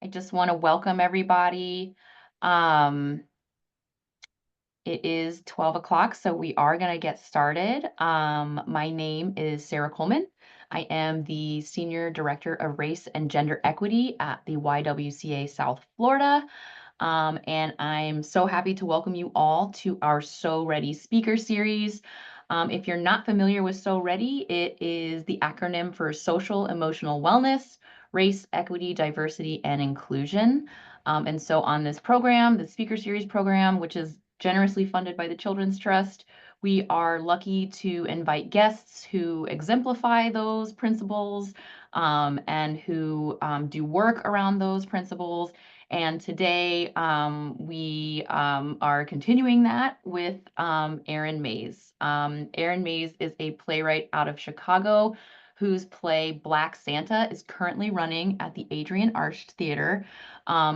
I just want to welcome everybody. Um, it is 12 o'clock, so we are going to get started. My name is Sarah Coleman. I am the Senior Director of Race and Gender Equity at the YWCA South Florida. And I'm so happy to welcome you all to our SEW-REDI speaker series. If you're not familiar with SEW-REDI, it is the acronym for Social Emotional Wellness, Race, Equity, Diversity, and Inclusion. And so on this program, the speaker series program, which is generously funded by the Children's Trust, we are lucky to invite guests who exemplify those principles and who do work around those principles. And today we are continuing that with Erin Mays. Erin Mays is a playwright out of Chicago whose play Black Santa is currently running at the Adrian Arsht Theater.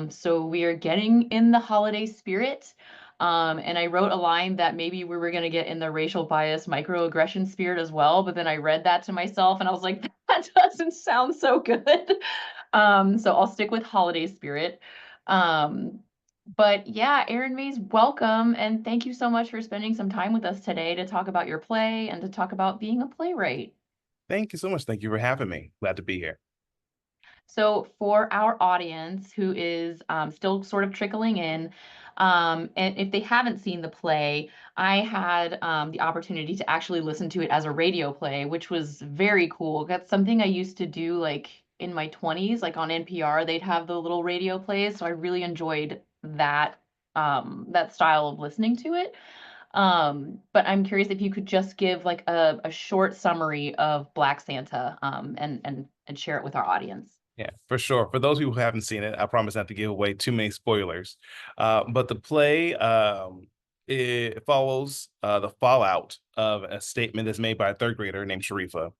So we are getting in the holiday spirit. And I wrote a line that maybe we were going to get in the racial bias microaggression spirit as well, but then I read that to myself and I was like, that doesn't sound so good. So I'll stick with holiday spirit. Um, but yeah, Erin Mays, welcome, and thank you so much for spending some time with us today to talk about your play and to talk about being a playwright. Thank you so much. Thank you for having me. Glad to be here. So for our audience who is still sort of trickling in, and if they haven't seen the play, I had the opportunity to actually listen to it as a radio play, which was very cool. That's something I used to do like in my 20s, like on NPR, they'd have the little radio plays. So I really enjoyed that style of listening to it. But I'm curious if you could just give like a short summary of Black Santa and share it with our audience. Yeah, for sure. For those people who haven't seen it, I promise not to give away too many spoilers. But the play it follows the fallout of a statement that's made by a third grader named Sharifa,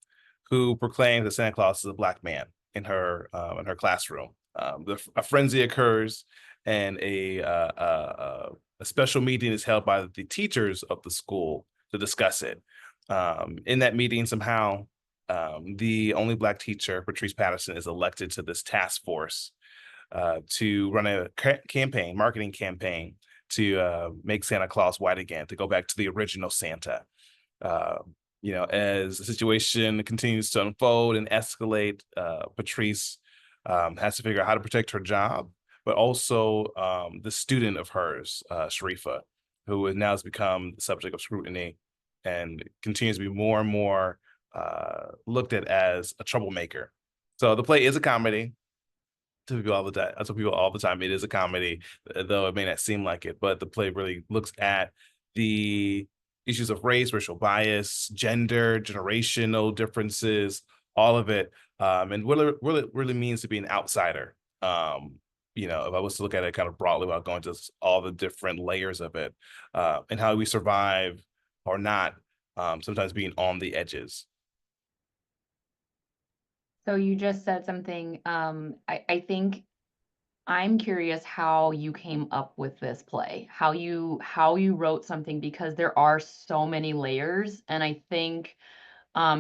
who proclaims that Santa Claus is a black man in her classroom. A frenzy occurs, and a special meeting is held by the teachers of the school to discuss it. In that meeting, somehow the only black teacher, Patrice Patterson, is elected to this task force to run a marketing campaign to make Santa Claus white again, to go back to the original Santa. Uh, as the situation continues to unfold and escalate, Patrice has to figure out how to protect her job, but also the student of hers, Sharifa, who now has become the subject of scrutiny and continues to be more and more looked at as a troublemaker. So the play is a comedy. To people all the time, I tell people all the time, it is a comedy, though it may not seem like it. But the play really looks at the issues of race, racial bias, gender, generational differences, all of it, and what it really means to be an outsider. If I was to look at it kind of broadly without going to all the different layers of it, and how we survive or not, sometimes being on the edges. So you just said something. I think I'm curious how you came up with this play, how you wrote something because there are so many layers, and I think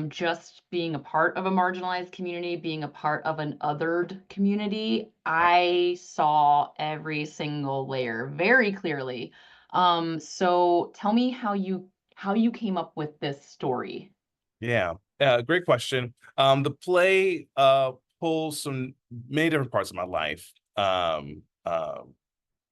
just being a part of a marginalized community, being a part of an othered community, I saw every single layer very clearly. So tell me how you came up with this story. Yeah, great question. The play pulls some many different parts of my life.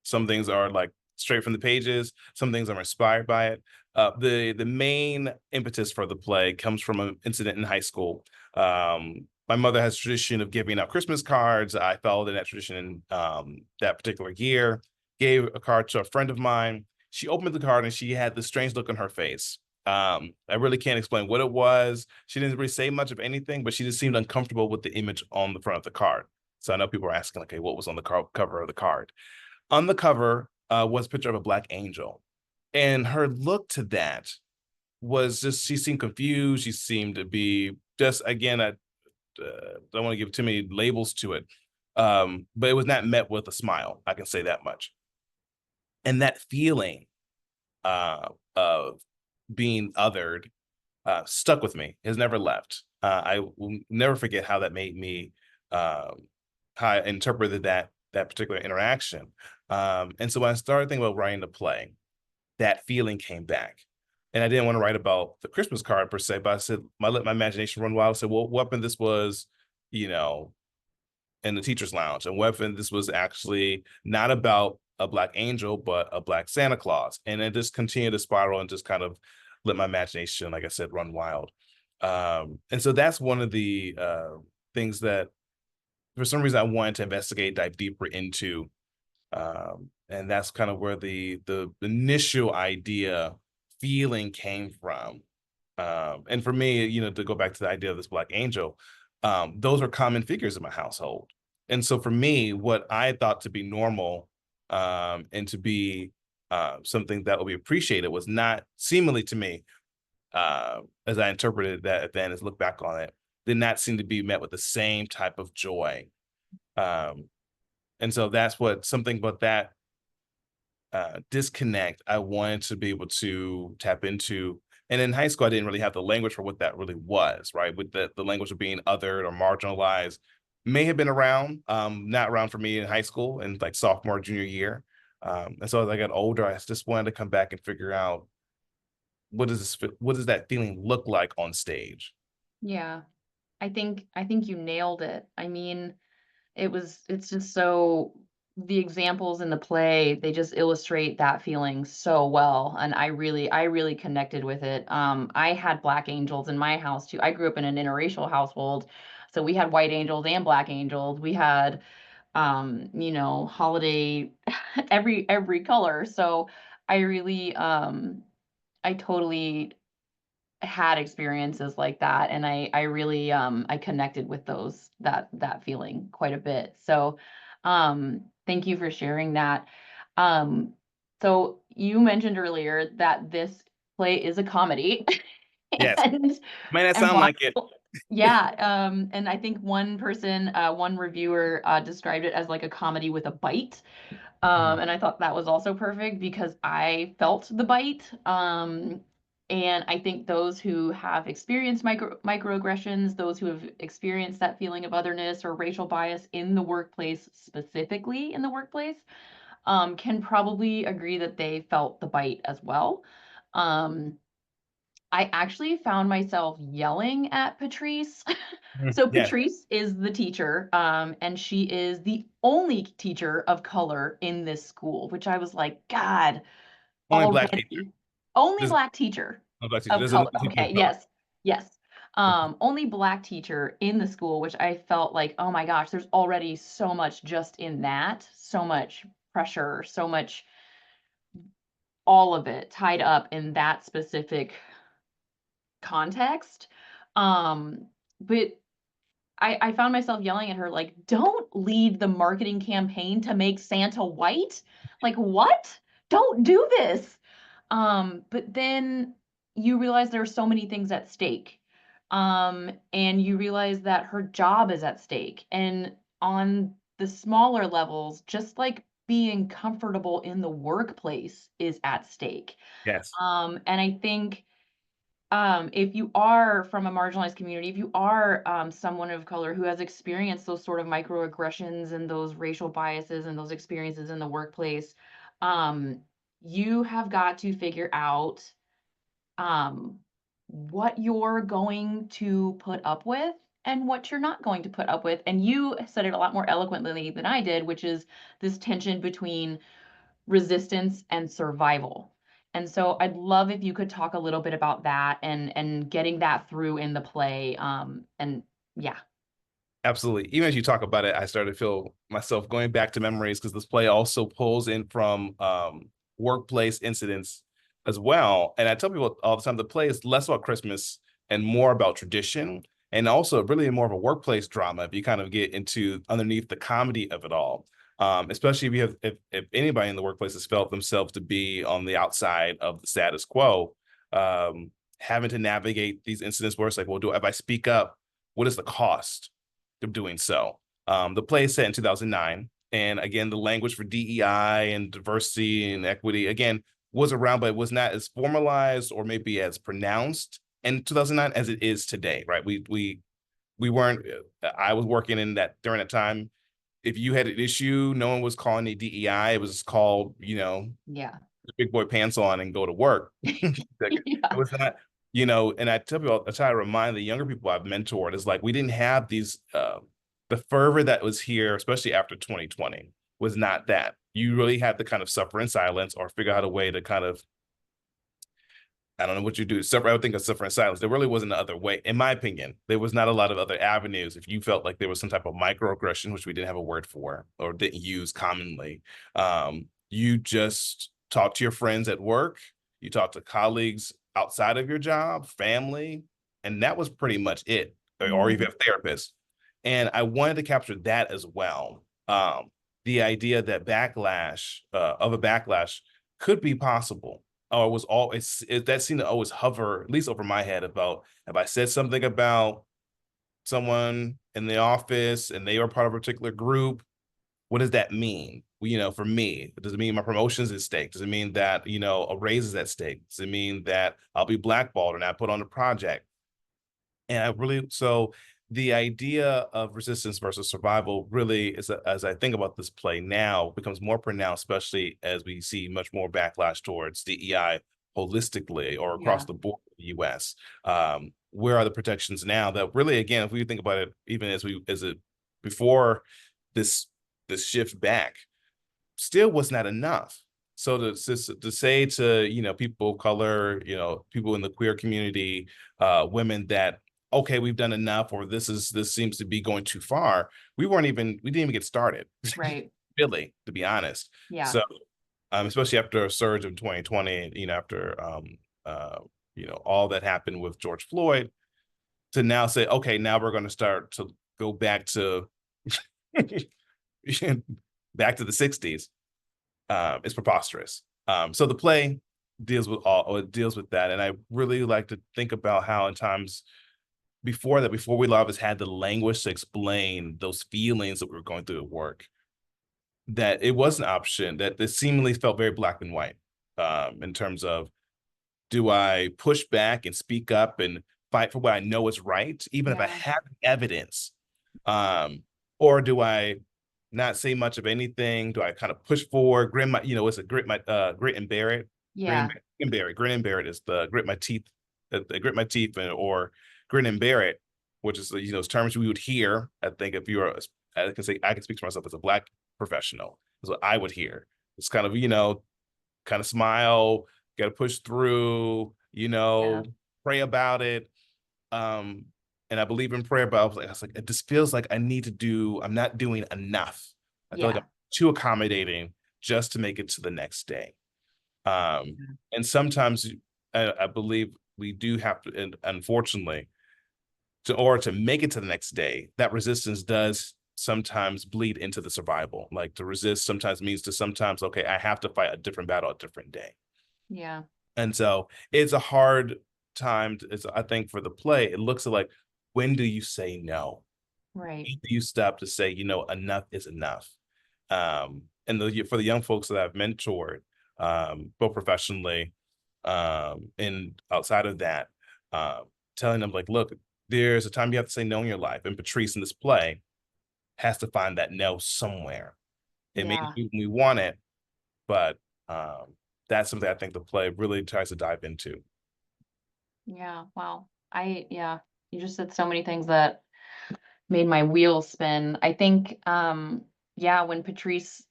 Some things are like straight from the pages. Some things I'm inspired by it. The main impetus for the play comes from an incident in high school. My mother has a tradition of giving out Christmas cards. I followed in that tradition that particular year. Gave a card to a friend of mine. She opened the card and she had this strange look on her face. I really can't explain what it was. She didn't really say much of anything, but she just seemed uncomfortable with the image on the front of the card. So I know people are asking, okay, what was on the cover of the card? On the cover was a picture of a black angel. And her look to that was just, she seemed confused. She seemed to be just, again, I don't want to give too many labels to it, but it was not met with a smile. I can say that much. And that feeling of being othered stuck with me, has never left. I will never forget how that made me, how I interpreted that that particular interaction. And so when I started thinking about writing the play, that feeling came back. And I didn't want to write about the Christmas card per se, but I said, I let my imagination run wild. I said, well, what if this was, you know, in the teacher's lounge? And what if this was actually not about a Black angel, but a Black Santa Claus? And it just continued to spiral and just kind of let my imagination, like I said, run wild. And so that's one of the things that for some reason I wanted to investigate, dive deeper into. And that's kind of where the initial idea feeling came from. And for me, to go back to the idea of this Black angel, those are common figures in my household. And so for me, what I thought to be normal, and to be something that would be appreciated was not seemingly to me, as I interpreted that event, as look back on it, did not seem to be met with the same type of joy. Um, and so that's what something about that disconnect I wanted to be able to tap into. And in high school, I didn't really have the language for what that really was, right? With the language of being othered or marginalized may have been around, not around for me in high school and like sophomore, junior year. And so as I got older, I just wanted to come back and figure out what does that feeling look like on stage? Yeah. I think you nailed it. I mean, it's just so the examples in the play, they just illustrate that feeling so well, and I really connected with it. I had Black angels in my house too. I grew up in an interracial household, so we had white angels and Black angels. We had, holiday every color. So I really, I totally had experiences like that, and I really, I connected with that feeling quite a bit. So, thank you for sharing that. Um, so you mentioned earlier that this play is a comedy, Yes, and might not and sound why like it. yeah, and I think one person, one reviewer, described it as like a comedy with a bite. Mhm. And I thought that was also perfect because I felt the bite. And I think those who have experienced microaggressions, those who have experienced that feeling of otherness or racial bias in the workplace, specifically in the workplace, can probably agree that they felt the bite as well. Um, I actually found myself yelling at Patrice. So Yes, Patrice is the teacher, and she is the only teacher of color in this school, which I was like, God, only Black teacher. already only There's Black teacher no Black teacher. of There's color. another teacher Okay, of color. yes, yes. Only Black teacher in the school, which I felt like, oh my gosh, there's already so much just in that, so much pressure, so much, all of it tied up in that specific context. But I found myself yelling at her like, "Don't lead the marketing campaign to make Santa white. Like, what? Don't do this." But then you realize there are so many things at stake. And you realize that her job is at stake. And on the smaller levels, just like being comfortable in the workplace is at stake. Yes, And I think, if you are from a marginalized community, if you are, someone of color who has experienced those sort of microaggressions and those racial biases and those experiences in the workplace, um, you have got to figure out, um, what you're going to put up with and what you're not going to put up with. And you said it a lot more eloquently than I did, which is this tension between resistance and survival. And so I'd love if you could talk a little bit about that and getting that through in the play. And yeah. absolutely. Even as you talk about it, I started to feel myself going back to memories because this play also pulls in from workplace incidents as well. And I tell people all the time, the play is less about Christmas and more about tradition, and also really more of a workplace drama if you kind of get into underneath the comedy of it all. Especially if you have if anybody in the workplace has felt themselves to be on the outside of the status quo, having to navigate these incidents where it's like, well, do if I speak up, what is the cost of doing so? The play is set in 2009. And again, the language for DEI and diversity and equity, again, was around, but it was not as formalized or maybe as pronounced in 2009 as it is today, right? We weren't, I was working in that during that time. if you had an issue, no one was calling the DEI. It was called, Yeah. big boy pants on and go to work. Like, it Yeah. was not, and I tell people, I try to remind the younger people I've mentored is like we didn't have these the fervor that was here, especially after 2020, was not that. You really had to kind of suffer in silence or figure out a way to kind of, I don't know what you do. Suffer, I would think of suffer in silence. There really wasn't another way, in my opinion. There was not a lot of other avenues. If you felt like there was some type of microaggression, which we didn't have a word for or didn't use commonly, you just talk to your friends at work, you talk to colleagues outside of your job, family, and that was pretty much it. Or even Mhm. a therapist. And I wanted to capture that as well. The idea that of a backlash could be possible, or was always that seemed to always hover at least over my head about if I said something about someone in the office and they were part of a particular group, what does that mean? For me, does it mean my promotion's at stake? Does it mean that, a raise is at stake? Does it mean that I'll be blackballed or not put on a project? And I really, so the idea of resistance versus survival really is, as I think about this play now, becomes more pronounced, especially as we see much more backlash towards DEI holistically or across Yeah. the board in the US. Where are the protections now that really, again, if we think about it, even as it before this this shift back, still was not enough. So to say to, people of color, people in the queer community, women that, okay, we've done enough, or this seems to be going too far. We didn't even get started, Right. really, to be honest. Yeah. So especially after a surge of 2020, after uh, all that happened with George Floyd, to now say, okay, now we're going to start to go back to back to the 60s, is preposterous. So the play deals with that, and I really like to think about how in times before that, before we love us had the language to explain those feelings that we were going through at work, that it was an option that this seemingly felt very black and white, in terms of, do I push back and speak up and fight for what I know is right, even if I Yeah. have evidence? Um, or do I not say much of anything? Do I kind of push forward, grin my, it's a grit and bear it, Yeah. grin and bear it is the grit my teeth, grit my teeth, or grin and bear it, which is, terms we would hear. I think if you're, I can speak for myself as a black professional, is what I would hear. It's kind of, kind of smile, got to push through, Yeah. pray about it. Um, and I believe in prayer, but I was like, it just feels like I'm not doing enough. I feel like I'm Yeah. too accommodating just to make it to the next day. And sometimes I believe we do have to, and unfortunately, to make it to the next day, that resistance does sometimes bleed into the survival. Like to resist sometimes means to sometimes, okay, I have to fight a different battle a different day. Yeah. And so it's a hard time. I think for the play, it looks like, when do you say no? Right. When do you stop to say, enough is enough? And for the young folks that I've mentored, both professionally, and outside of that, telling them like, look, there's a time you have to say no in your life. And Patrice in this play has to find that no somewhere. It may not Yeah. be when we want it, but that's something I think the play really tries to dive into. Yeah. Wow. Yeah, you just said so many things that made my wheels spin. I think, yeah, when Patrice,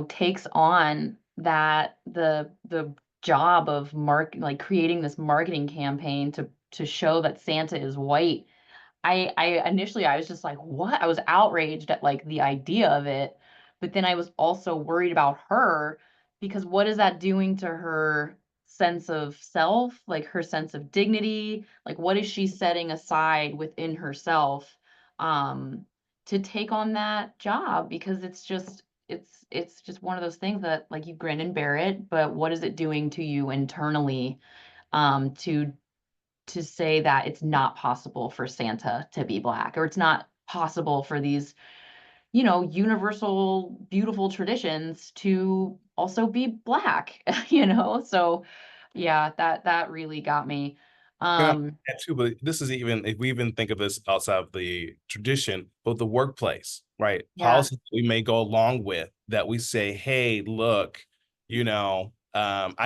takes on the job of like creating this marketing campaign to show that Santa is white. I initially I was just like, "What?" I was outraged at like the idea of it, but then I was also worried about her because what is that doing to her sense of self, like her sense of dignity? Like what is she setting aside within herself um to take on that job because it's just one of those things that like you grin and bear it, but what is it doing to you internally to say that it's not possible for Santa to be black, or it's not possible for these, universal, beautiful traditions to also be black, So yeah, that really got me. And I Um, that too, but this is even if we even think of this outside of the tradition, but the workplace. right? Yeah, Policies we may go along with that we say, hey, look, I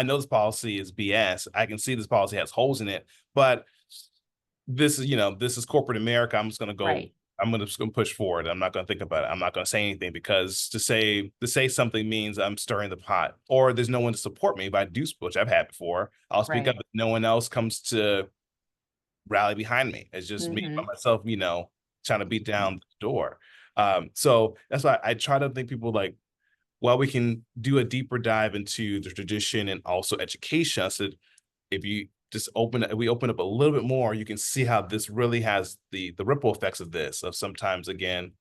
know this policy is BS. I can see this policy has holes in it, but this is corporate America. right. I'm just gonna push forward. I'm not gonna think about it. I'm not gonna say anything because to say something means I'm stirring the pot, or there's no one to support me. But I do, which I've had before. I'll speak up Right. if no one else comes to rally behind me. It's just me by Mhm. myself, trying to beat down the door. So that's why I try to think people like, while we can do a deeper dive into the tradition and also education, so if you just we open up a little bit more, you can see how this really has the ripple effects of this, of sometimes again,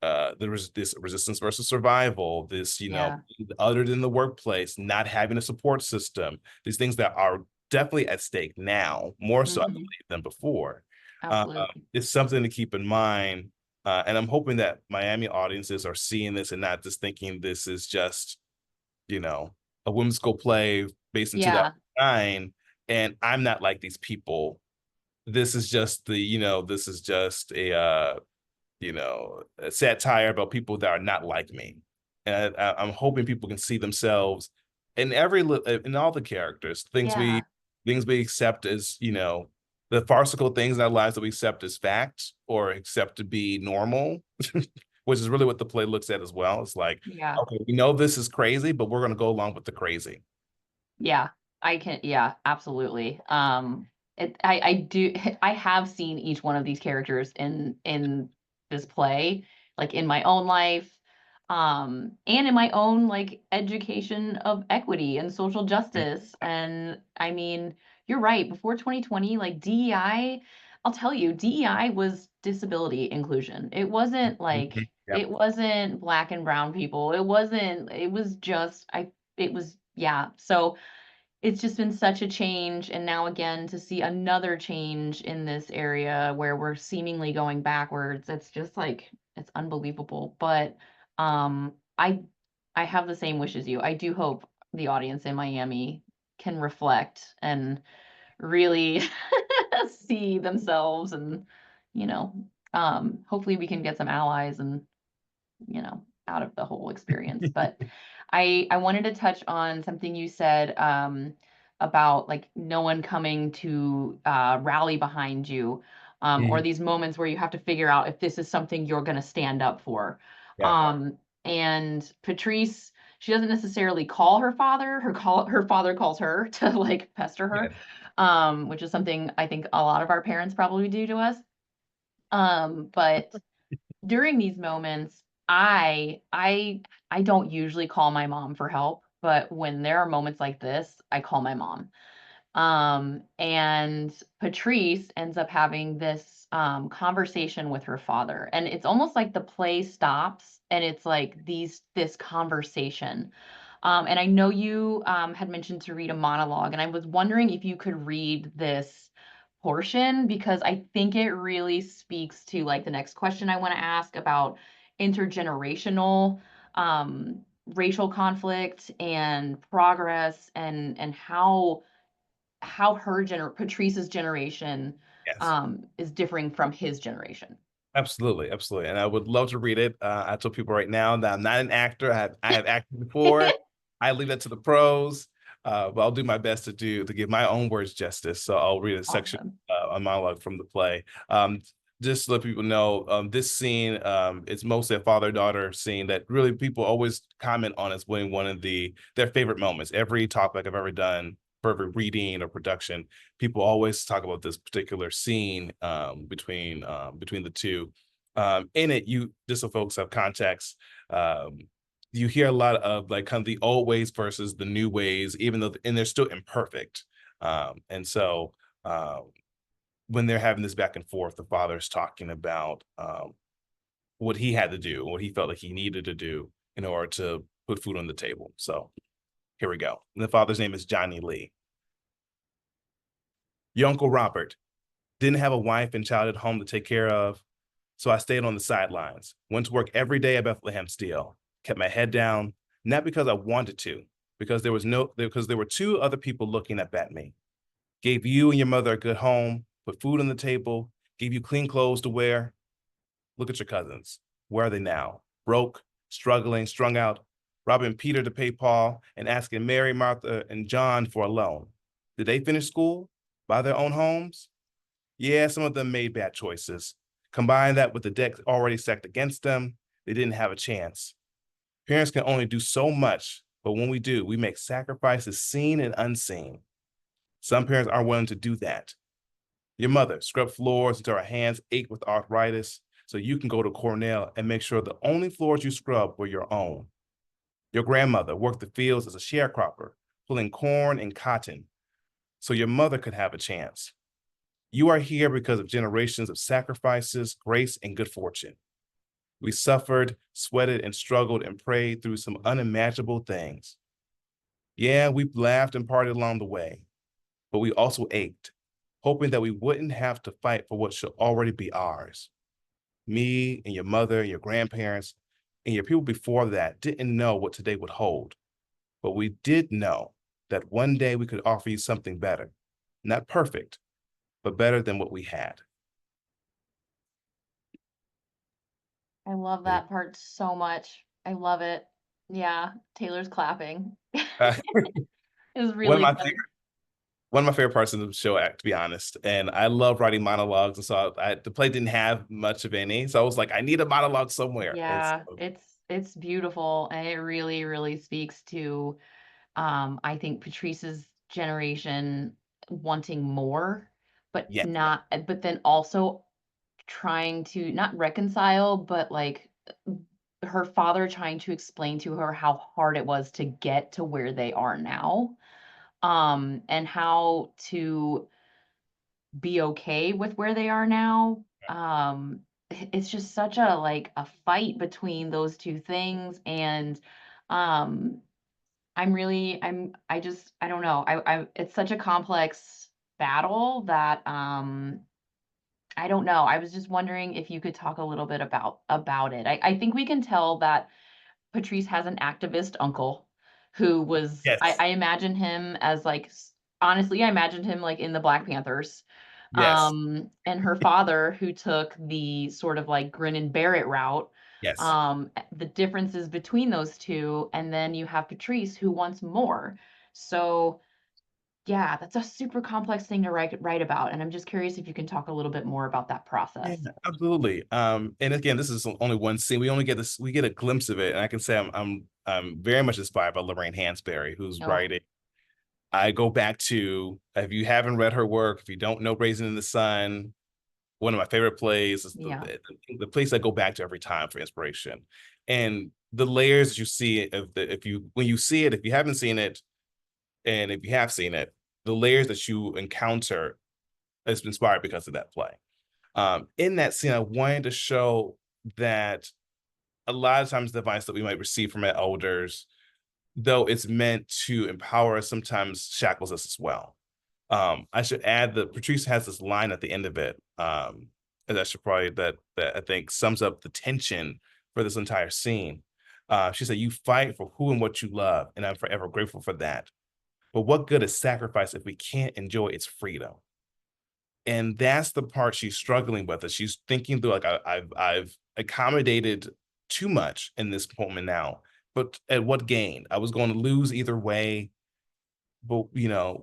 there was this resistance versus survival, this, Yeah. other than the workplace, not having a support system, these things that are definitely at stake now, more so I believe Mhm. than before. Uh, Absolutely. it's something to keep in mind. And I'm hoping that Miami audiences are seeing this and not just thinking this is just, you know, a whimsical play based in Yeah. 2009. And I'm not like these people. This is just a satire about people that are not like me. And I'm hoping people can see themselves in in all the characters, Yeah. things we accept as, the farcical things in our lives that we accept as fact or accept to be normal, which is really what the play looks at as well. It's like, Yeah. okay, we know this is crazy, but we're going to go along with the crazy. Yeah, yeah, absolutely. I do I have seen each one of these characters in this play, like in my own life, and in my own like education of equity and social justice. And I mean, you're right, before 2020, like DEI, I'll tell you, DEI was disability inclusion. Mhm. Yep. It wasn't black and brown people. It was just yeah. So it's just been such a change, and now again to see another change in this area where we're seemingly going backwards, it's just like it's unbelievable. But um I I have the same wish as you. I do hope the audience in Miami can reflect and really see themselves and you know hopefully we can get some allies and out of the whole experience. But I wanted to touch on something you said about like no one coming to rally behind you, or Mhm. these moments where you have to figure out if this is something you're going to stand up for. Yeah. And Patrice, she doesn't necessarily call her father. Her father calls her to like pester her, Yes. which is something I think a lot of our parents probably do to us. But during these moments, I don't usually call my mom for help, but when there are moments like this, I call my mom. And Patrice ends up having this conversation with her father, and it's almost like the play stops, and it's like this conversation. And I know you had mentioned to read a monologue, and I was wondering if you could read this portion because I think it really speaks to like the next question I want to ask about intergenerational racial conflict and progress and how Patrice's generation Yes. is differing from his generation. Absolutely, absolutely, and I would love to read it. I tell people right now that I'm not an actor. I have acted before. I leave that to the pros, but I'll do my best to give my own words justice. So I'll read a section, Awesome. a monologue from the play. Just to let people know, this scene is mostly a father-daughter scene that really people always comment on as being one of their favorite moments. Every topic I've ever done for every reading or production, people always talk about this particular scene between the two. In it, you just so folks have context. Um, you hear a lot of like kind of the old ways versus the new ways, even though and they're still imperfect. And so when they're having this back and forth, the father's talking about what he had to do, what he felt like he needed to do in order to put food on the table. So here we go. And the father's name is Johnny Lee. Your Uncle Robert didn't have a wife and child at home to take care of, so I stayed on the sidelines, went to work every day at Bethlehem Steel, kept my head down, not because I wanted to, because there were two other people looking up at me. Gave you and your mother a good home, put food on the table, gave you clean clothes to wear. Look at your cousins. Where are they now? Broke, struggling, strung out, robbing Peter to pay Paul, and asking Mary, Martha, and John for a loan. Did they finish school? Buy their own homes? Yeah, some of them made bad choices. Combine that with the deck already stacked against them, they didn't have a chance. Parents can only do so much, but when we do, we make sacrifices seen and unseen. Some parents aren't willing to do that. Your mother scrubbed floors until her hands ached with arthritis so you can go to Cornell and make sure the only floors you scrubbed were your own. Your grandmother worked the fields as a sharecropper, pulling corn and cotton so your mother could have a chance. You are here because of generations of sacrifices, grace, and good fortune. We suffered, sweated, and struggled and prayed through some unimaginable things. Yeah, we laughed and partied along the way, but we also ached, hoping that we wouldn't have to fight for what should already be ours. Me and your mother and your grandparents and your people before that didn't know what today would hold, but we did know that one day we could offer you something better. Not perfect, but better than what we had. I love Yeah. that part so much. I love it. Yeah, Taylor's clapping. Uh, Is one of really my good. one of my favorite parts of the show, to be honest. And I love writing monologues, and so the play didn't have much of any, so I was like, I need a monologue somewhere. And Yeah, so, it's beautiful, and it really, really speaks to, I think Patrice's generation wanting more, but yeah, not but then also trying to not reconcile, but, like, her father trying to explain to her how hard it was to get to where they are now, and how to be okay with where they are now. It's just such a like a fight between those two things, and um, I don't know. I it's such a complex battle that I don't know. I was just wondering if you could talk a little bit about it. I think we can tell that Patrice has an activist uncle who was yes, I imagine him as like honestly, I imagined him like in the Black Panthers. yes, And her father who took the sort of like grin and bear it route. yes. The differences between those two, and then you have Patrice who wants more. So yeah, that's a super complex thing to write about, and I'm just curious if you can talk a little bit more about that Yeah, process. absolutely. And again, this is only one scene. We only get this, we get a glimpse of it. And I can say I'm very much inspired by Lorraine Hansberry, who's Oh, writing. I go back to, if you haven't read her work, if you don't know Raising in the Sun, one of my favorite plays is yeah. the place I go back to every time for inspiration. And the layers that you see of the, if you, when you see it, if you haven't seen it, and if you have seen it, the layers that you encounter is inspired because of that play. In that scene, I wanted to show that a lot of times the advice that we might receive from our elders, though it's meant to empower us, sometimes shackles us as well. I should add that Patrice has this line at the end of it. And that should probably that I think sums up the tension for this entire scene. She said, "You fight for who and what you love, and I'm forever grateful for that. But what good is sacrifice if we can't enjoy its freedom?" And that's the part she's struggling with. Is she's thinking through like I've accommodated too much in this moment now, but at what gain? I was going to lose either way, but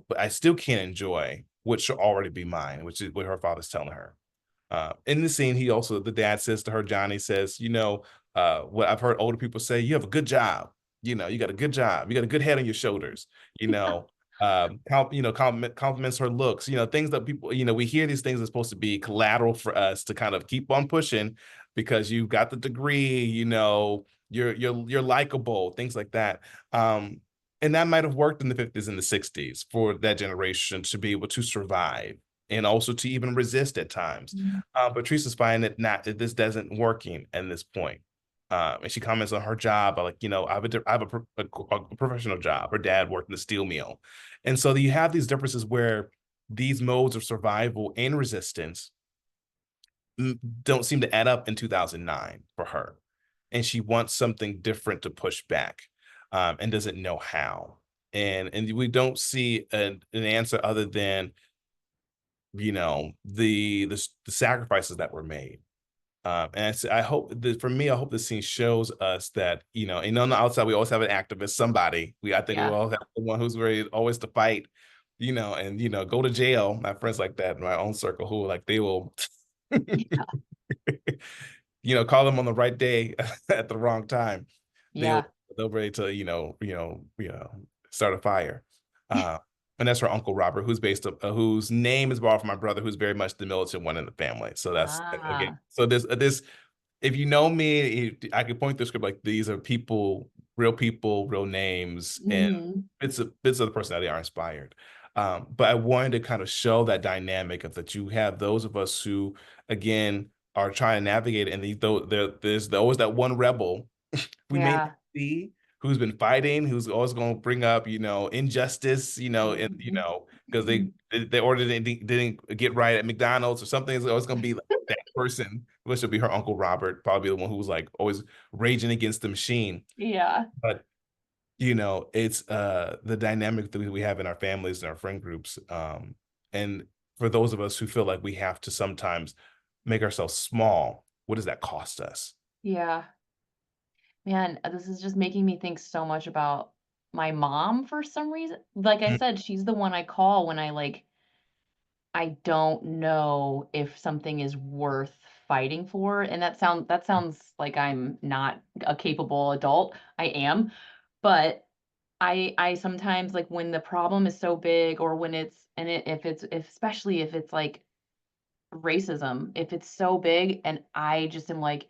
but I still can't enjoy what should already be mine, which is what her father's telling her. In the scene, the dad says to her, Johnny says, what I've heard older people say, you have a good job. You got a good job. You got a good head on your shoulders. Compliments her looks. Things that people, we hear these things are supposed to be collateral for us to kind of keep on pushing because you got the degree. You're likable. Things like that. And that might have worked in the 50s and the 60s for that generation to be able to survive and also to even resist at times. Mhm. But Teresa's finding that this doesn't working at this point. And she comments on her job, like, I have a professional job. Her dad worked in the steel mill. And so you have these differences where these modes of survival and resistance don't seem to add up in 2009 for her. And she wants something different to push back and doesn't know how. And we don't see an answer other than the sacrifices that were made. I hope that for me, I hope this scene shows us that, and on the outside, we always have an activist, somebody. I think we Yeah. all have someone who's ready always to fight, and go to jail. My friends like that in my own circle who like they will, call them on the right day at the wrong time. They'll Yeah. they'll ready to, start a fire. Uh, and that's her Uncle Robert, whose name is borrowed from my brother, who's very much the militant one in the family. So that's again. Ah. So this if you know me, I could point the script like these are people, real names, and Mhm. bits of the personality are inspired. But I wanted to kind of show that dynamic of that you have those of us who, again, are trying to navigate, and there's always that one rebel we may not Yeah. see who's been fighting, who's always going to bring up, injustice, and Mhm. because they ordered it didn't get right at McDonald's or something. It's always going to be like that person, which will be her Uncle Robert, probably the one who was like always raging against the machine. Yeah. But it's the dynamic that we have in our families and our friend groups. And for those of us who feel like we have to sometimes make ourselves small, what does that cost us? Yeah. Man, this is just making me think so much about my mom for some reason. Like I Mm, said, she's the one I call when I don't know if something is worth fighting for, and that sounds like I'm not a capable adult. I am, but I sometimes like when the problem is so big or when it's and it if especially if it's like racism, if it's so big and I just am like,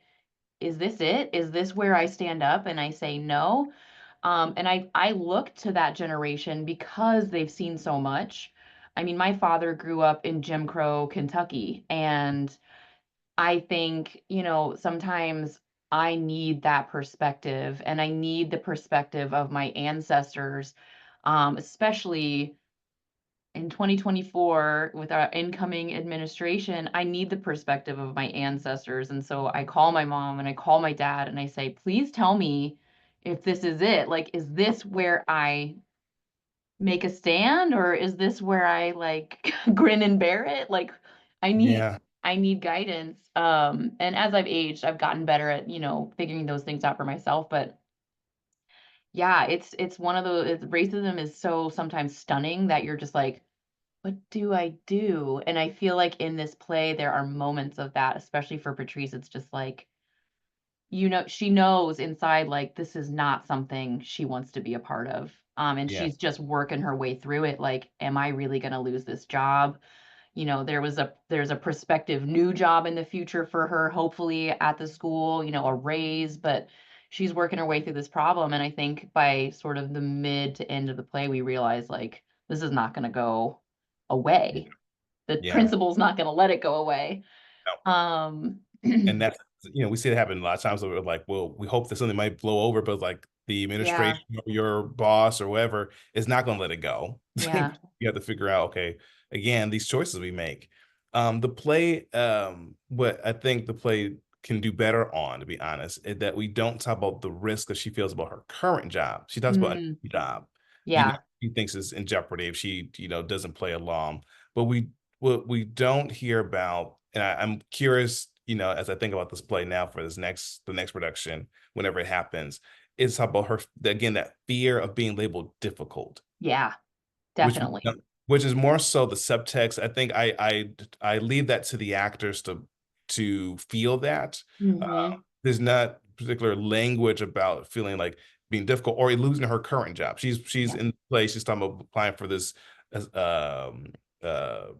is this it? Is this where I stand up and I say no? And I look to that generation because they've seen so much. I mean, my father grew up in Jim Crow, Kentucky, and I think, sometimes I need that perspective and I need the perspective of my ancestors, especially in 2024 with our incoming administration. I need the perspective of my ancestors. And so I call my mom and I call my dad and I say, please tell me if this is it. Like, is this where I make a stand or is this where I like grin and bear it? Like, I need. yeah. I need guidance. And as I've aged, I've gotten better at, figuring those things out for myself. But yeah, it's one of those racism is so sometimes stunning that you're just like, what do I do? And I feel like in this play, there are moments of that, especially for Patrice. It's just like, she knows inside, like, this is not something she wants to be a part of. And Yeah. she's just working her way through it. Like, am I really going to lose this job? There's a prospective new job in the future for her, hopefully at the school, a raise, but she's working her way through this problem. And I think by sort of the mid to end of the play, we realize like, this is not going to go away. The Yeah. principal's not gonna let it go away. No. Um, And that's, we see it happen a lot of times where we're like, well, we hope that something might blow over, but like the yeah, administration or your boss or whoever is not going to let it go. yeah, You have to figure out, okay, again, these choices we make. The play, what I think the play can do better on, to be honest, is that we don't talk about the risk that she feels about her current job. She talks about a mm, new job, yeah, she thinks is in jeopardy if she, doesn't play along. But what we don't hear about, and I'm curious, as I think about this play now for the next production, whenever it happens, is about her again that fear of being labeled difficult, yeah, which definitely. which is more so the subtext. I think I leave that to the actors to feel that. Mhm. There's not particular language about feeling like being difficult or losing her current job. She's Yeah. in place. She's talking about applying for this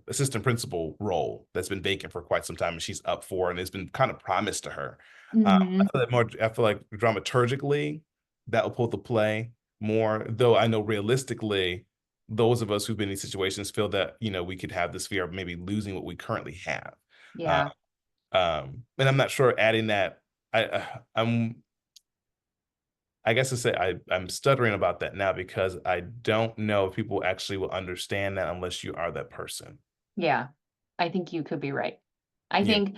assistant principal role that's been vacant for quite some time, and she's up for, and it's been kind of promised to her. Mhm. I feel like dramaturgically that will pull the play more, though I know realistically those of us who've been in these situations feel that we could have this fear of maybe losing what we currently have. Uh, Yeah, and I'm not sure adding that. I guess to say I'm stuttering about that now because I don't know if people actually will understand that unless you are that person. yeah. I think you could be right. I Yeah, think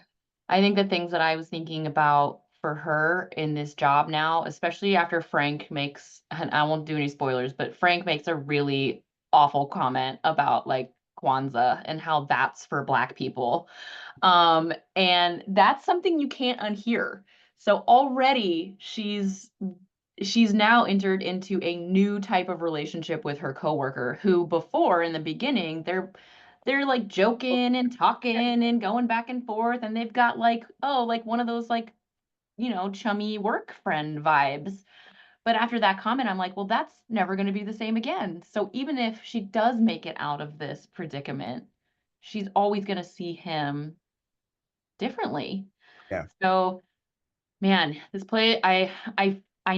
I think the things that I was thinking about for her in this job now, especially after Frank makes and I won't do any spoilers, but Frank makes a really awful comment about, like, Kwanzaa and how that's for Black people. And that's something you can't unhear. So already she's now entered into a new type of relationship with her coworker who before in the beginning they're like joking and talking and going back and forth and they've got like oh like one of those like chummy work friend vibes. But after that comment, I'm like, well, that's never going to be the same again. So even if she does make it out of this predicament, she's always going to see him differently. Yeah. So man, this play, I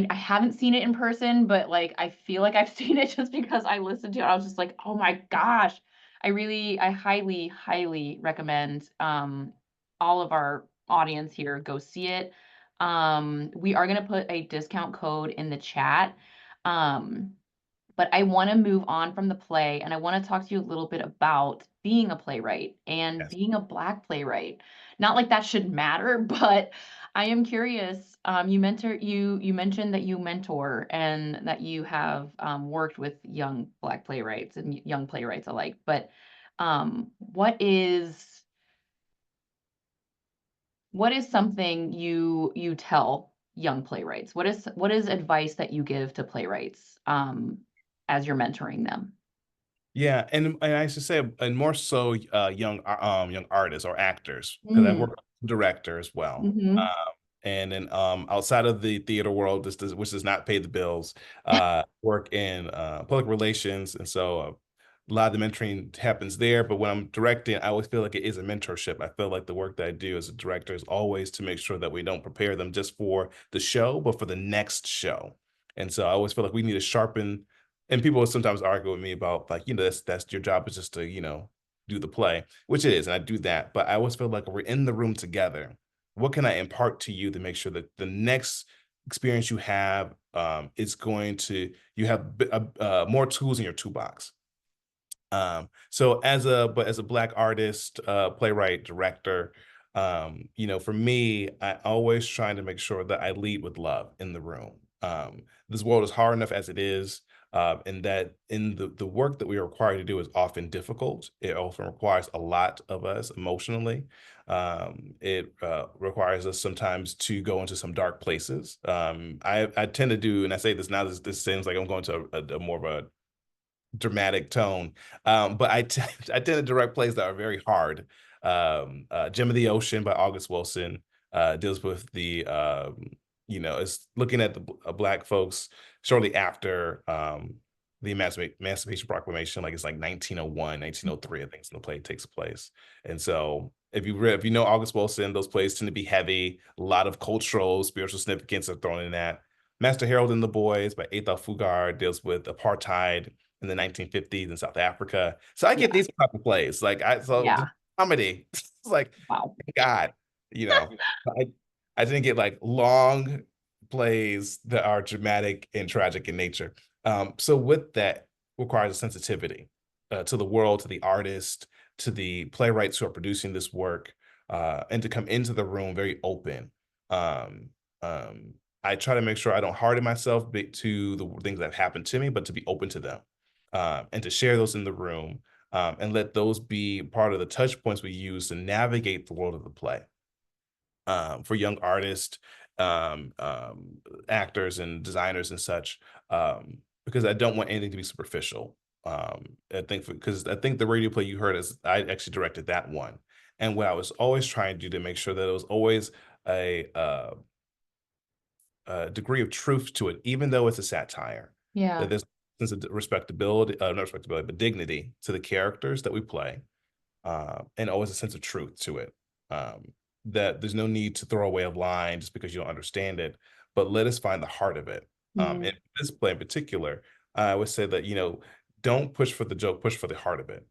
haven't seen it in person, but like I feel like I've seen it just because I listened to it. I was just like, oh my gosh. I highly, highly recommend all of our audience here go see it. We are gonna put a discount code in the chat. Um, but I want to move on from the play and I want to talk to you a little bit about being a playwright and Yes. being a Black playwright. Not like that should matter, but I am curious. You mentioned that you mentor and that you have worked with young Black playwrights and young playwrights alike. But what is something you tell young playwrights? What is advice that you give to playwrights as you're mentoring them? Yeah, and I should say, and more so, young artists or actors, because I Mm, work with director as well. mhm. And then outside of the theater world, which does not pay the bills, work in public relations, and so a lot of the mentoring happens there. But when I'm directing, I always feel like it is a mentorship. I feel like the work that I do as a director is always to make sure that we don't prepare them just for the show, but for the next show. And so I always feel like we need to sharpen. And people will sometimes argue with me about like, that's your job is just to, do the play, which it is, and I do that. But I always feel like we're in the room together. What can I impart to you to make sure that the next experience you have is going to you have more tools in your toolbox. As a Black artist, playwright, director, for me, I always trying to make sure that I lead with love in the room. This world is hard enough as it is, and that in the work that we are required to do is often difficult. It often requires a lot of us emotionally. It requires us sometimes to go into some dark places. I tend to do, and I say this now. This seems like I'm going to a more of a dramatic tone. But I tend to direct plays that are very hard. Gem of the Ocean by August Wilson deals with it's looking at the Black folks shortly after the Emancipation Proclamation, like it's like 1901, 1903, I think, is when the play takes place. And so if you know August Wilson, those plays tend to be heavy, a lot of cultural, spiritual significance are thrown in that. Master Harold and the Boys by Ethel Fugard deals with apartheid in the 1950s in South Africa. So I get Yeah, these type of plays. Just yeah. comedy. It's like, Wow. thank God, you know, I, I didn't get like long plays that are dramatic and tragic in nature. So with that requires a sensitivity to the world, to the artist, to the playwrights who are producing this work, and to come into the room very open. Um, um, I try to make sure I don't harden myself to the things that have happened to me, but to be open to them, and to share those in the room, and let those be part of the touch points we use to navigate the world of the play. For young artists, um, um, actors, and designers and such, because I don't want anything to be superficial. Because I think the radio play you heard is I actually directed that one, and what I was always trying to do to make sure that it was always a degree of truth to it, even though it's a satire. That Yeah. there's a sense of respectability, not respectability, but dignity to the characters that we play, and always a sense of truth to it. Um, that there's no need to throw away a line just because you don't understand it, but let us find the heart of it. Mm, In this play in particular, I would say that don't push for the joke, push for the heart of it.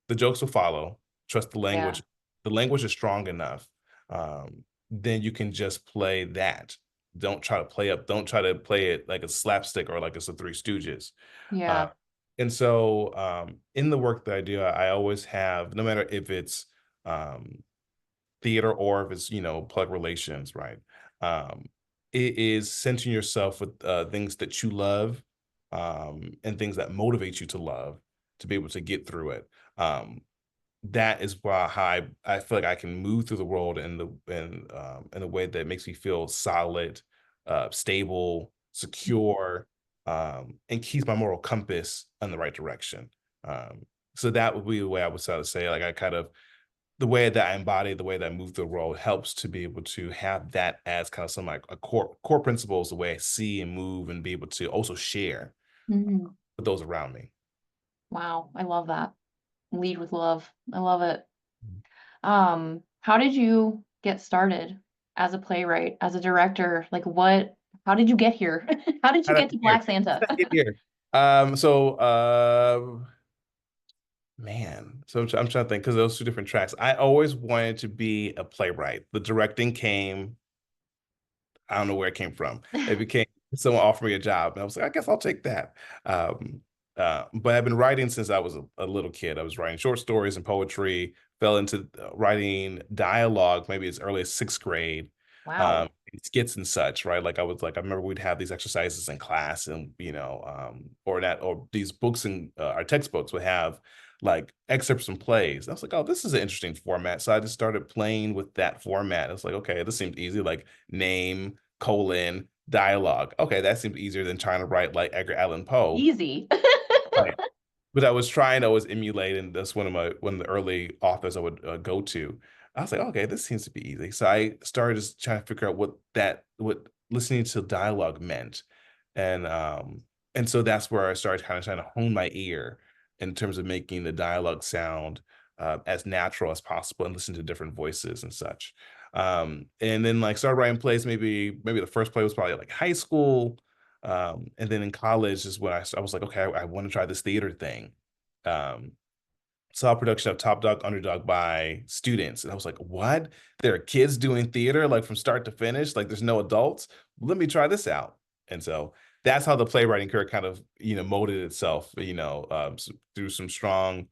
The jokes will follow. Trust the yeah. language. The language is strong enough. Um, then you can just play that. Don't try to play it like a slapstick or like it's the Three Stooges. Uh, Yeah. and so in the work that I do, I always have, no matter if it's um, theater or if it's plug relations, right? um it is centering yourself with things that you love, and things that motivate you to love, to be able to get through it. Um, that is why how I feel like I can move through the world in a way that makes me feel solid, stable, secure, and keeps my moral compass in the right direction. Um, so that would be the way I would sort of say, like I kind of the way that I embody, the way that I move through the world helps to be able to have that as kind of some like a core principles, the way I see and move, and be able to also share Mhm. with those around me. Wow, I love that. Lead with love. I love it. Mhm. How did you get started as a playwright, as a director? Like how did you get here? How did How you did I get get to here? Black Santa? How did I get here? Man, so I'm trying to think because those two different tracks. I always wanted to be a playwright. The directing came, I don't know where it came from. It became someone offered me a job, and I was like, I guess I'll take that. Um, but I've been writing since I was a little kid. I was writing short stories and poetry. Fell into writing dialogue maybe as early as sixth grade, Wow. skits and such. Right, like I remember we'd have these exercises in class, and or these books and our textbooks would have like excerpts from plays. I was like, oh, this is an interesting format. So I just started playing with that format. I was like, okay, this seems easy. Like name, colon, dialogue. Okay, that seems easier than trying to write like Edgar Allan Poe. Easy. Right. But I was trying to always emulate, and that's one of the early authors I would go to. I was like, okay, this seems to be easy. So I started just trying to figure out what listening to dialogue meant, and um, and so that's where I started kind of trying to hone my ear in terms of making the dialogue sound as natural as possible, and listen to different voices and such. And then like started writing plays. Maybe the first play was probably like high school, and then in college is when I was like, okay, I want to try this theater thing. Um, Saw a production of Top Dog Underdog by students, and I was like, what? There are kids doing theater like from start to finish. Like there's no adults. Let me try this out. And so that's how the playwriting career kind of molded itself. Through some strong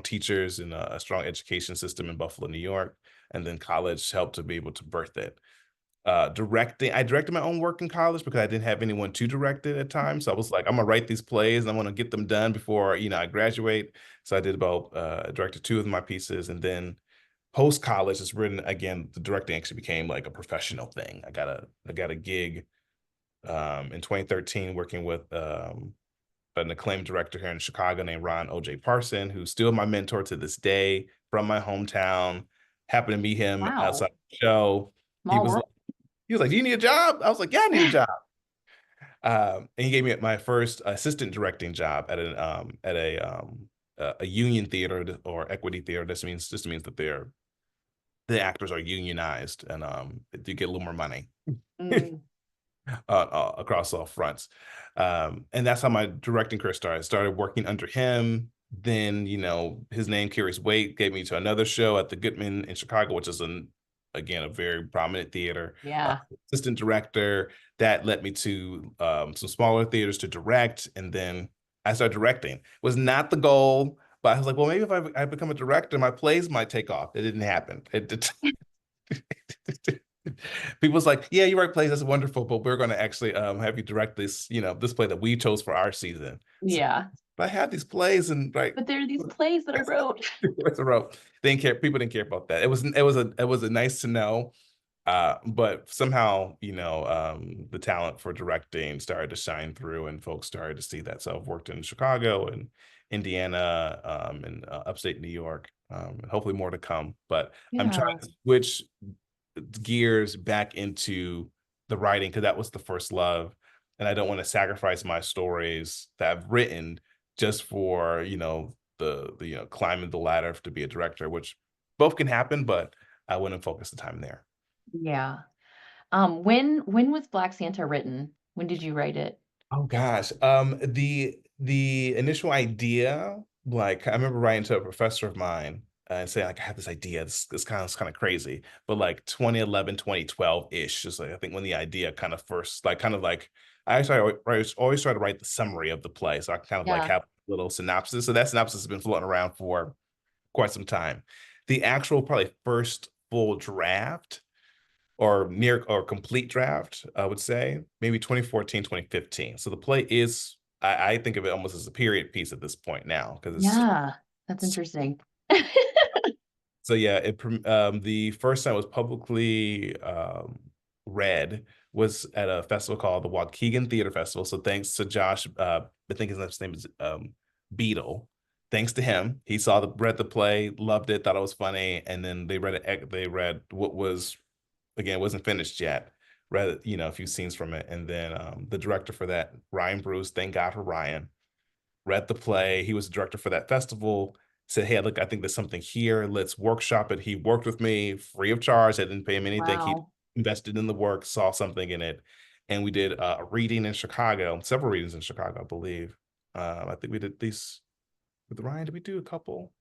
teachers and a strong education system in Buffalo, New York, and then college helped to be able to birth it. I directed my own work in college because I didn't have anyone to direct it at times. So I was like, I'm gonna write these plays and I want to get them done before I graduate. So I did about directed two of my pieces, and then post college, it's written again. The directing actually became like a professional thing. I got a gig in 2013 working with an acclaimed director here in Chicago named Ron O.J. Parson, who's still my mentor to this day from my hometown. Happened to meet him Wow. outside the show. He Small was world. he was like, "Do you need a job?" I was like, "Yeah, I need a job." And he gave me my first assistant directing job at a union theater or equity theater. This means that the actors are unionized, and they do get a little more money Mm, across all fronts. And that's how my directing career started. I started working under him. Then, his name carries weight, gave me to another show at the Goodman in Chicago, which is again, a very prominent theater. Uh, yeah. Assistant director. That led me to some smaller theaters to direct. And then I started directing. Was not the goal, but I was like, well, maybe if I become a director, my plays might take off. It didn't happen. People's like, yeah, you write plays, that's wonderful, but we're going to actually have you direct this play that we chose for our season. So, Yeah. but I had these plays and right But there are these plays that I wrote. it's a row. They didn't care. People didn't care about that. It was a nice to know. But somehow, the talent for directing started to shine through, and folks started to see that. So I've worked in Chicago and Indiana, and upstate New York, and hopefully more to come. But I'm trying Yeah. to switch gears back into the writing because that was the first love, and I don't want to sacrifice my stories that I've written just for the climbing the ladder to be a director, which both can happen, but I wouldn't focus the time there. Yeah. When was Black Santa written? When did you write it? Oh gosh. The initial idea, like I remember writing to a professor of mine and saying like I have this idea. This kind of crazy, but like 2011, 2012-ish, just like I think when the idea kind of first like I actually always try to write the summary of the play, so I can kind of like Yeah. have a little synopsis. So that synopsis has been floating around for quite some time. The actual probably first full draft or near or complete draft, I would say maybe 2014, 2015. So the play is I think of it almost as a period piece at this point now because Yeah, that's it's interesting. so yeah, the first time it was publicly read was at a festival called the Waukegan Theater Festival. So thanks to Josh, I think his last name is Beadle. Thanks to him, he read the play, loved it, thought it was funny, and then they read it. They read what was again wasn't finished yet. Read a few scenes from it, and then the director for that, Ryan Bruce. Thank God for Ryan, read the play. He was the director for that festival. Said, "Hey, look, I think there's something here. Let's workshop it." He worked with me free of charge. I didn't pay him anything. He Wow. invested in the work, saw something in it, and we did a reading in Chicago, several readings in Chicago, I believe. I think we did these with Ryan. Did we do a couple?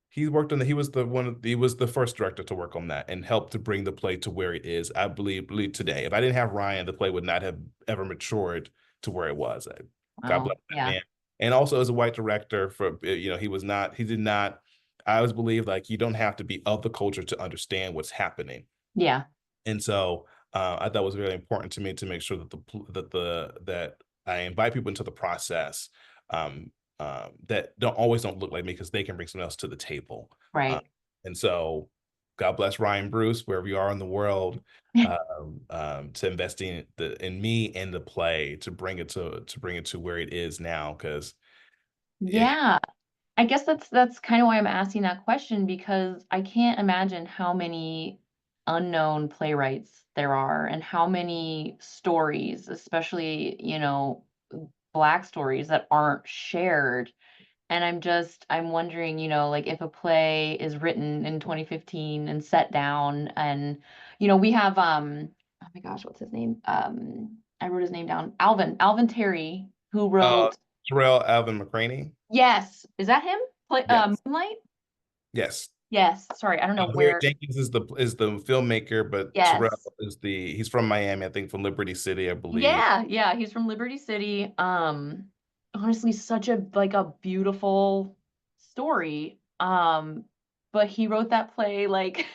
He worked on the he was the one he was the first director to work on that and helped to bring the play to where it is, I believe today. If I didn't have Ryan, the play would not have ever matured to where it was. God Wow. bless that Yeah. man. And also as a white director he did not, I always believe like you don't have to be of the culture to understand what's happening. Yeah. And so I thought it was very important to me to make sure that that I invite people into the process um, that don't look like me because they can bring something else to the table. Uh, Right. and so, God bless Ryan Bruce, wherever you are in the world, to investing in me and the play to bring it to where it is now because it. Yeah. I guess that's kind of why I'm asking that question because I can't imagine how many unknown playwrights there are and how many stories, especially, Black stories that aren't shared. And I'm wondering, like if a play is written in 2015 and set down and, we have, oh my gosh, what's his name? I wrote his name down. Alvin Terry, who uh, wrote, Terrell Alvin McCraney. yes, is that him? Yes, Moonlight? yes. Yes. Sorry, I don't know Larry where. Jenkins is the filmmaker, but Terrell Yes. he's from Miami, I think from Liberty City, I believe. Yeah, yeah, he's from Liberty City. Honestly, such a like a beautiful story. But he wrote that play like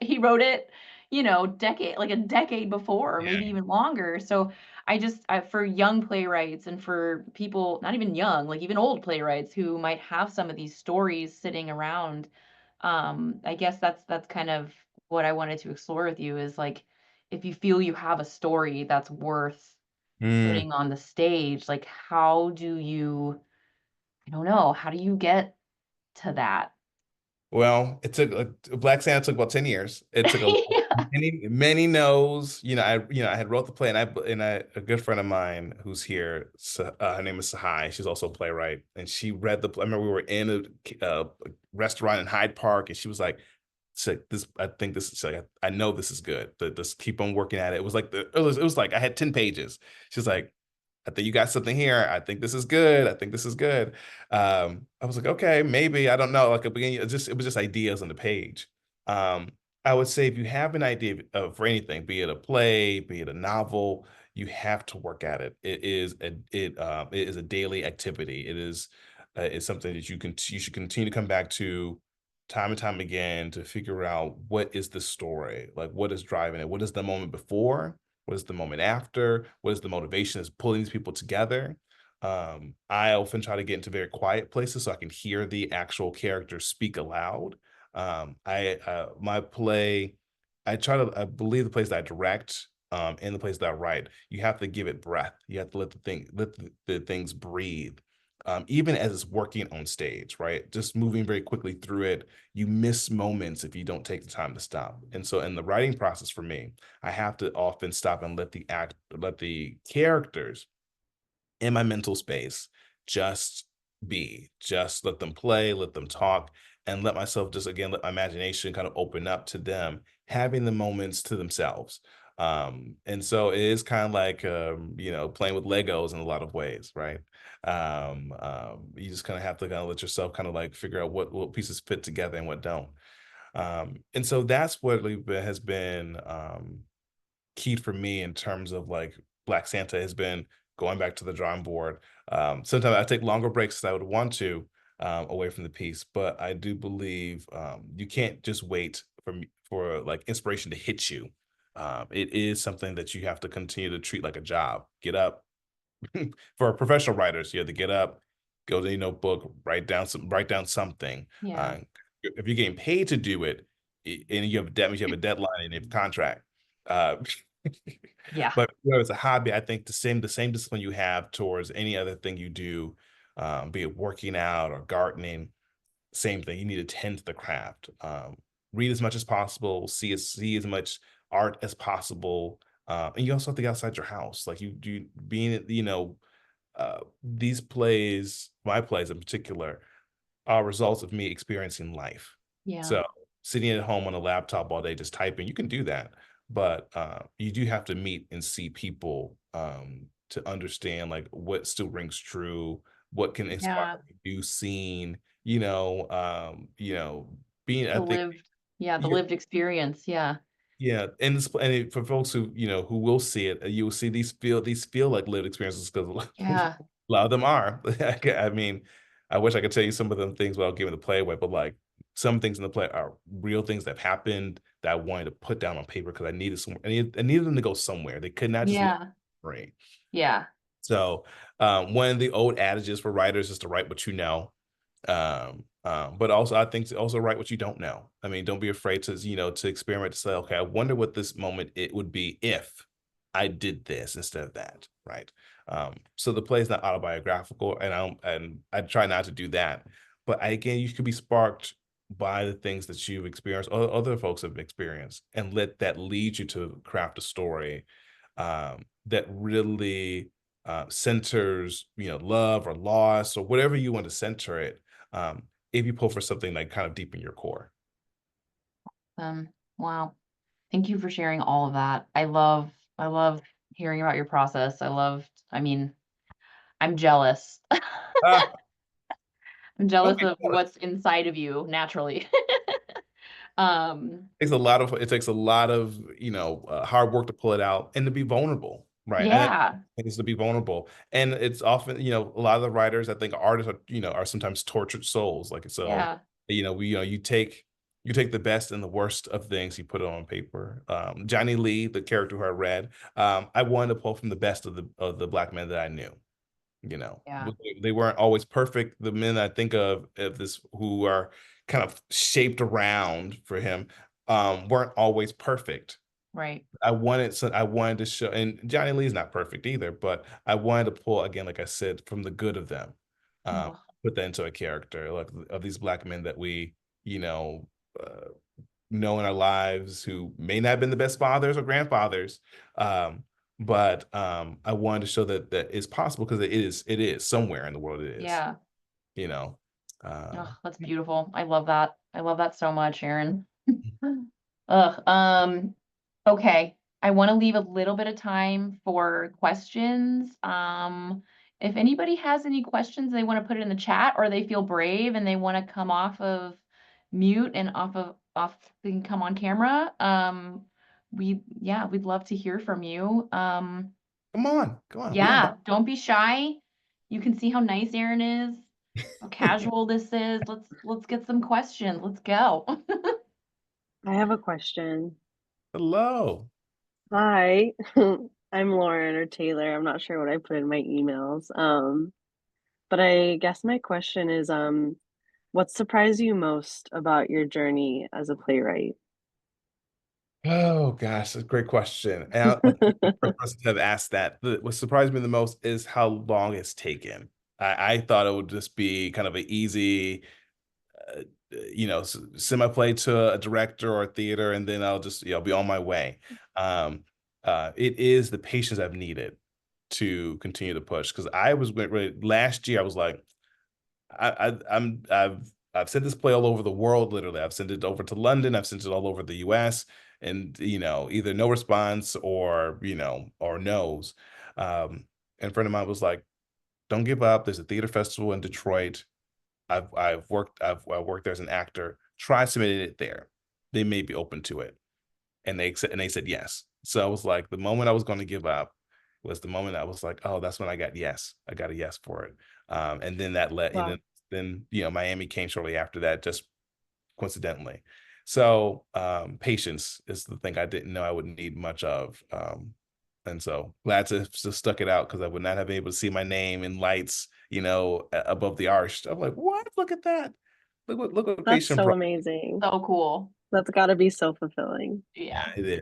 he wrote it, a decade before, maybe Yeah. even longer. So for young playwrights and for people not even young, like even old playwrights who might have some of these stories sitting around, I guess that's kind of what I wanted to explore with you is like if you feel you have a story that's worth Mm. putting on the stage, like how do you I don't know, how do you get to that? Well, it took Black Santa took about 10 years. It took a Yeah. many no's. I had wrote the play and a good friend of mine who's here, her name is Sahai. She's also a playwright, and she read the play. I remember we were in a restaurant in Hyde Park, and she was like, this I think this is like I know this is good. Just keep on working at it. It was like it was like I had 10 pages. She's like, I think you got something here. I think this is good. I think this is good. I was like, okay, maybe. I don't know. Like a beginning, it was just ideas on the page. Um, I would say if you have an idea for anything, be it a play, be it a novel, you have to work at it. It is a daily activity. It's something that you should continue to come back to time and time again to figure out what is the story, like what is driving it, what is the moment before, what is the moment after, what is the motivation is pulling these people together. I often try to get into very quiet places so I can hear the actual characters speak aloud. My play, I believe the place that I direct and the place that I write, you have to give it breath. You have to let the things breathe. Even as it's working on stage, right? Just moving very quickly through it, you miss moments if you don't take the time to stop. And so in the writing process for me, I have to often stop and let the characters in my mental space just just let them play, let them talk, and let myself just again let my imagination kind of open up to them having the moments to themselves. And so it is kind of like playing with Legos in a lot of ways, right? You just kind of have to kind of let yourself kind of like figure out what pieces fit together and what don't. And so that's what has been key for me in terms of like Black Santa has been going back to the drawing board. Sometimes I take longer breaks than I would want to away from the piece, but I do believe you can't just wait for like inspiration to hit you. It is something that you have to continue to treat like a job. Get up, for professional writers, you have to get up, go to your notebook, write down something. Yeah. Uh, if you're getting paid to do it, and you have a debt, you have a deadline and you have a contract. Uh, Yeah. but whether it's a hobby, I think the same discipline you have towards any other thing you do, be it working out or gardening, same thing. You need to tend to the craft. Read as much as possible, see as much art as possible. And you also have to get outside your house. Like you being, these plays, my plays in particular, are results of me experiencing life. Yeah. So sitting at home on a laptop all day just typing, you can do that, but you do have to meet and see people, to understand like what still rings true, what can inspire Yeah. a new scene, being I The think lived, yeah, the you lived experience. Yeah. yeah, and for folks who who will see it, you will see these feel like lived experiences because Yeah. a lot of them are. I mean, I wish I could tell you some of them things without giving the play away, but like some things in the play are real things that have happened that I wanted to put down on paper because I needed some. I needed them to go somewhere. They could not just live Yeah. in my brain. Yeah. So one of the old adages for writers is to write what you know. But also I think to also write what you don't know. I mean, don't be afraid to, to experiment, to say, okay, I wonder what this moment it would be if I did this instead of that. Right. So the play is not autobiographical, and I try not to do that. But again, you could be sparked by the things that you've experienced or other folks have experienced, and let that lead you to craft a story that really centers, love or loss or whatever you want to center it. If you pull for something like kind of deep in your core. Wow. Thank you for sharing all of that. I love hearing about your process. I mean, I'm jealous. Ah, I'm don't jealous be of jealous. what's inside of you naturally. Um, It takes a lot of hard work to pull it out and to be vulnerable, right? And I yeah. think it's to be vulnerable, and it's often a lot of the writers, I think artists are are sometimes tortured souls. Like so, Yeah. you take the best and the worst of things, you put it on paper. Johnny Lee, the character who I read, I wanted to pull from the best of the black men that I knew. Yeah. They weren't always perfect. The men I think of this who are kind of shaped around for him weren't always perfect. Right. I wanted to show, and Johnny Lee's not perfect either, but I wanted to pull again, like I said, from the good of them, um, Ugh. put that into a character like of these black men that we, you know, uh, know in our lives who may not have been the best fathers or grandfathers, um, but I wanted to show that it's possible because it is somewhere in the world it is, Yeah. you know. Ugh, Um, that's beautiful. I love that. I love that so much, Aaron. Ugh. Okay. I want to leave a little bit of time for questions. If anybody has any questions, they want to put it in the chat, or they feel brave and they want to come off of mute and they can come on camera. We'd love to hear from you. come on, we don't Yeah, don't be shy. You can see how nice Aaron is, how casual this is. Let's get some questions. Let's go. I have a question. hello. Hi, I'm Lauren or Taylor. I'm not sure what I put in my emails. But I guess my question is, what surprised you most about your journey as a playwright? Oh gosh, that's a great question. And I think the first person to have asked that. What surprised me the most is how long it's taken. I thought it would just be kind of an easy, uh, semi play to a director or a theater, and then I'll just be on my way. Um, it is the patience I've needed to continue to push because I was ready last year. I was like, I've sent this play all over the world, literally. I've sent it over to London, I've sent it all over the US, and either no response or or no's. And a friend of mine was like, don't give up. There's a theater festival in Detroit. I've worked there as an actor. Try submitting it there. They may be open to it. And they said yes. So I was like, the moment I was going to give up was the moment I was like, oh, that's when I got yes. I got a yes for it. And then that led, and Wow. then Miami came shortly after that, just coincidentally. So patience is the thing I didn't know I would need much of And so glad to have stuck it out because I would not have been able to see my name in lights, above the arch. I'm like, what? Look at that. Look what That's patient so pro. amazing. So cool. That's gotta be so fulfilling. Yeah. It is.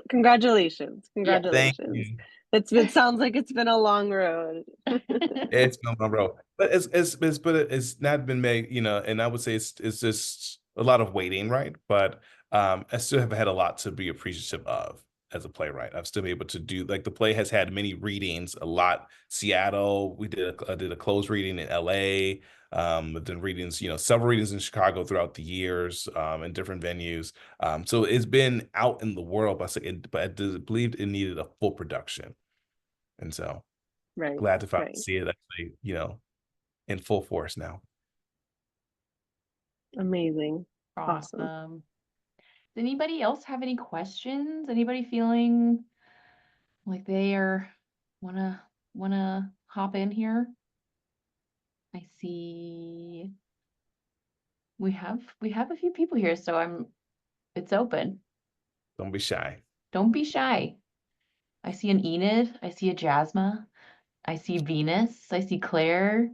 Congratulations. Yeah. Thank Congratulations. you. It sounds like it's been a long road. It's no, no, bro. But it's not been made, and I would say it's just a lot of waiting, right? But I still have had a lot to be appreciative of as a playwright. I've still been able to do like the play has had many readings, a lot. Seattle, I did a closed reading in LA. I've done readings, several readings in Chicago throughout the years, in different venues. So it's been out in the world, but I believed it needed a full production. And so Right, glad to finally right. see it actually, in full force now. Amazing. Awesome. Awesome. Does anybody else have any questions? Anybody feeling like they are wanna hop in here? I see we have a few people here, so it's open. Don't be shy. Don't be shy. I see an Enid, I see a Jasma, I see Venus, I see Claire.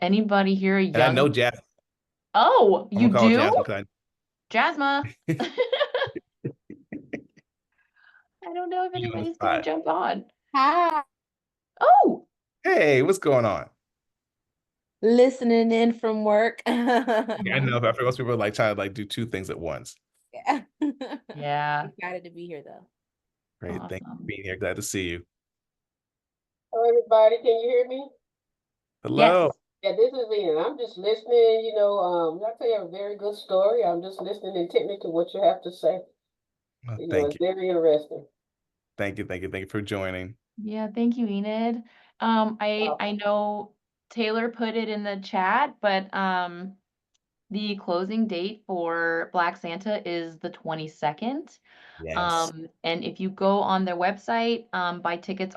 Anybody here a And I young? know Jazz. Oh, I'm you gonna call do? Jasmine because Jasma. I don't know if you on the anybody's gonna spot. jump on. Hi, Oh, Hey, what's going on? listening in from work. Yeah, I know. I feel most people are like trying to like do two things at once. Yeah. yeah. Excited to be here though. Great. Thank you for Awesome. being here. Glad to see you. Hello, everybody. Can you hear me? Yes. Hello. Yeah, this is Ian. I'm just listening. I tell you a very good story. I'm just listening intently to what you have to say. Thank It's you. very interesting. Thank you. Thank you. Thank you for joining. Yeah, thank you, Enid. I know Taylor put it in the chat, but the closing date for Black Santa is the 22nd. Yes. And if you go on their website, buy tickets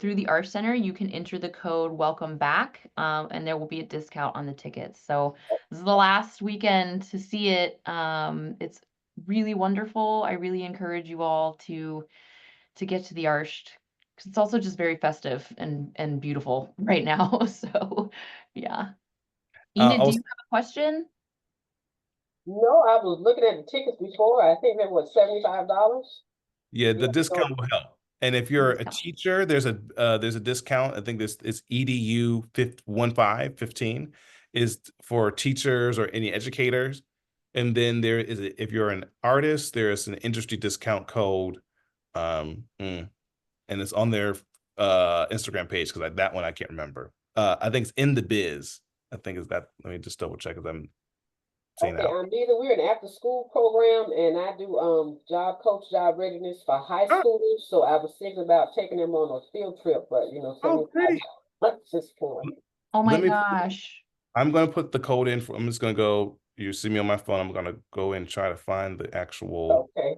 through the Arts Center, you can enter the code welcome back, and there will be a discount on the tickets. So this is the last weekend to see it. It's really wonderful. I really encourage you all to get to the Arch because it's also just very festive and beautiful right now. So yeah. Enid, do you Also, have a question? No, I was looking at the tickets before. I think they were $75. yeah, Yeah, the discount will help. And if you're a Discount. teacher, there's a discount. I think this is EDU 15 is for teachers or any educators. And then if you're an artist, there's an industry discount code. And it's on their Instagram page because that one I can't remember. I think it's in the biz. I think is that. Let me just double check because I'm seeing Okay, that. we're an after school program and I do job readiness for high Oh, schoolers. So I was thinking about taking them on a field trip, but oh, great. $75 this point. Oh my Let me. gosh. I'm gonna put the code in. I'm just gonna go. You see me on my phone. I'm gonna go and try to find the actual Okay.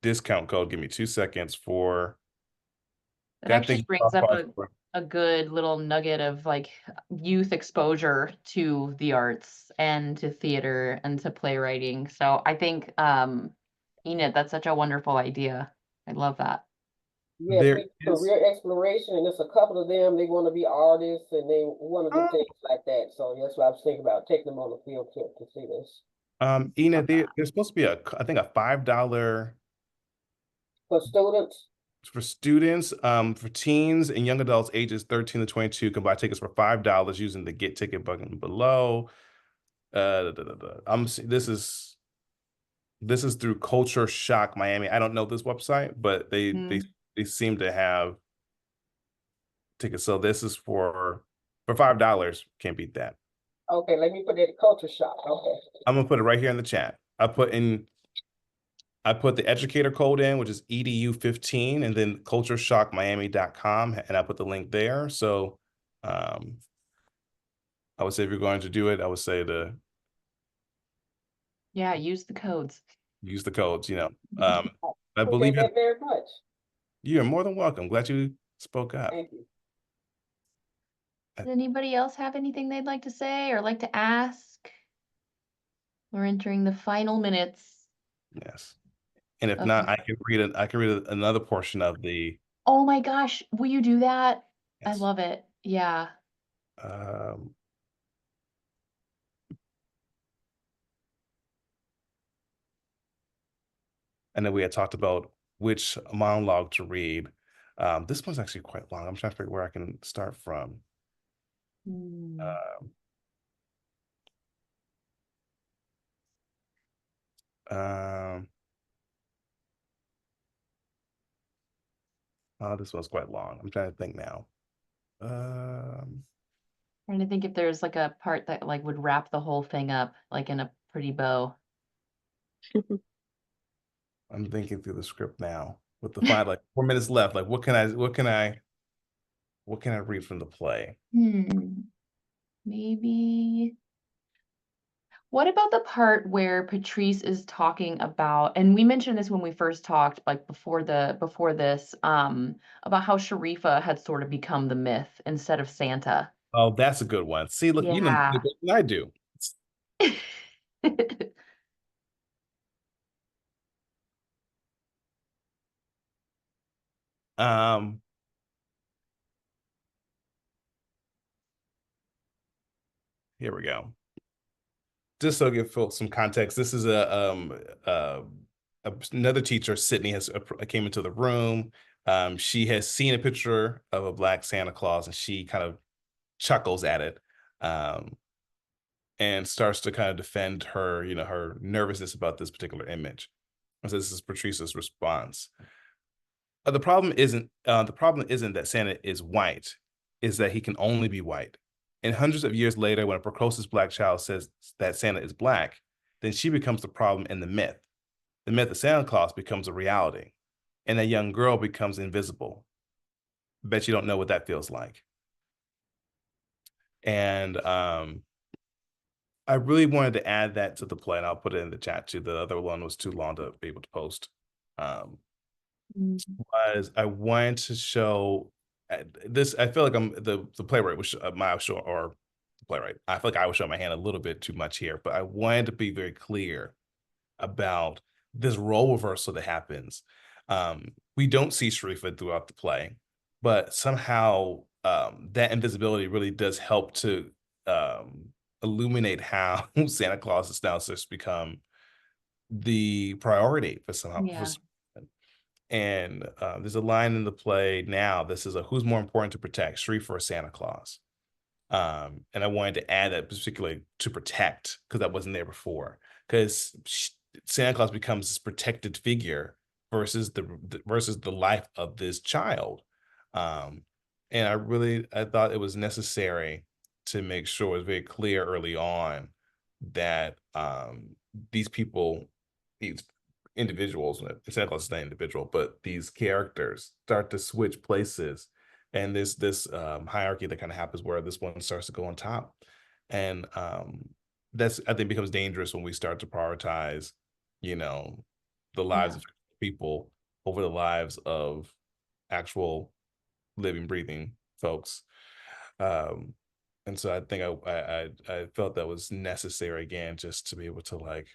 discount code. Give me 2 seconds for. That That actually thing. brings up a good little nugget of like youth exposure to the arts and to theater and to playwriting. So I think Enid, that's such a wonderful idea. I love that. Yeah, There big is. career exploration, and there's a couple of them. They want to be artists, and they want to do Oh, things like that. So that's what I was thinking about taking them on a field trip to see this. Ina, Love that. there's supposed to be I think a $5 For students, for students, for teens and young adults ages 13 to 22 can buy tickets for $5 using the get ticket button below. This is through Culture Shock Miami. I don't know this website, but they seem to have tickets. So this is for $5. Can't beat that. okay, let me put it culture shock. Okay, I'm gonna put it right here in the chat. I put the educator code in, which is EDU15, and then cultureshockmiami.com, and I put the link there. So I would say if you're going to do it, I would say to Yeah, use the codes. use the codes, I appreciate believe that very much. you're more than welcome. Glad you spoke up. Thank you. Does anybody else have anything they'd like to say or like to ask? We're entering the final minutes. Yes. And if not, Okay. I can read another portion of the. Oh my gosh, will you do that? I Yes. love it. Yeah. Um, and then we had talked about which monologue to read. This one's actually quite long. I'm trying to figure where I can start from. Mm. Um, oh, this one's quite long. I'm trying to think now. Trying to think if there's like a part that like would wrap the whole thing up like in a pretty bow. I'm thinking through the script now with the five, like 4 minutes left. Like, what can I read from the play? Maybe. What about the part where Patrice is talking about, and we mentioned this when we first talked, like before this, about how Sharifa had sort of become the myth instead of Santa. Oh, that's a good one. See, look, you know Yeah. what I do. Um, Here we go. Just so I give folks some context, this is another teacher, Sydney, has came into the room. She has seen a picture of a black Santa Claus, and she kind of chuckles at it, and starts to kind of defend her, her nervousness about this particular image. And so this is Patrice's response. The problem isn't that Santa is white, is that he can only be white. And hundreds of years later, when a precocious black child says that Santa is black, then she becomes the problem in the myth. The myth of Santa Claus becomes a reality, and that young girl becomes invisible. Bet you don't know what that feels like. And I really wanted to add that to the play, and I'll put it in the chat too. The other one was too long to be able to post. Was I wanted to show this. I feel like I'm the playwright, which my show or the playwright. I feel like I was showing my hand a little bit too much here, but I wanted to be very clear about this role reversal that happens. We don't see Sharifa throughout the play, but somehow that invisibility really does help to illuminate how Santa Claus has now just become the priority for somehow. Yeah. And there's a line in the play now that says, who's more important to protect, Sharifa or Santa Claus? And I wanted to add that particularly to protect, because that wasn't there before. Because Santa Claus becomes this protected figure versus the life of this child. And I thought it was necessary to make sure it was very clear early on that these people, these individuals, Santa Claus is not an individual, but these characters start to switch places, and there's this hierarchy that kind of happens where this one starts to go on top, and that's, I think, becomes dangerous when we start to prioritize, the lives Yeah. of people over the lives of actual living, breathing folks. And so I think I felt that was necessary again, just to be able to like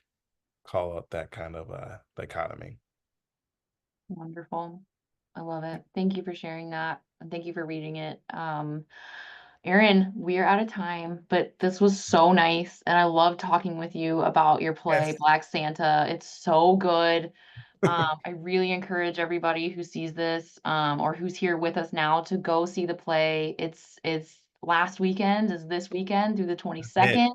call out that kind of dichotomy. Wonderful. I love it. Thank you for sharing that. And thank you for reading it. Erin, we are out of time, but this was so nice. And I love talking with you about your play, Yes. Black Santa. It's so good. I really encourage everybody who sees this, or who's here with us now to go see the play. It's last weekend, is this weekend through the 22nd.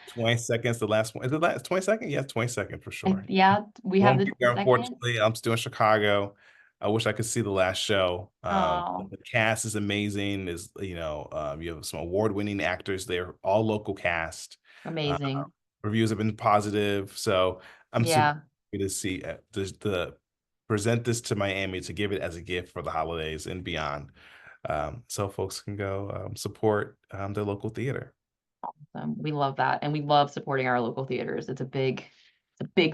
20 seconds, the last one. Is it last 22nd? Yes, 22nd for sure. Yeah, we have Won't the be there, 22nd. unfortunately. I'm still in Chicago. I wish I could see the last show. Oh, The cast is amazing. You have some award-winning actors there, all local cast. amazing. Reviews have been positive, so I'm super Yeah. happy to see the present this to Miami, to give it as a gift for the holidays and beyond, so folks can go support their local theater. We love that. And we love supporting our local theaters. It's a big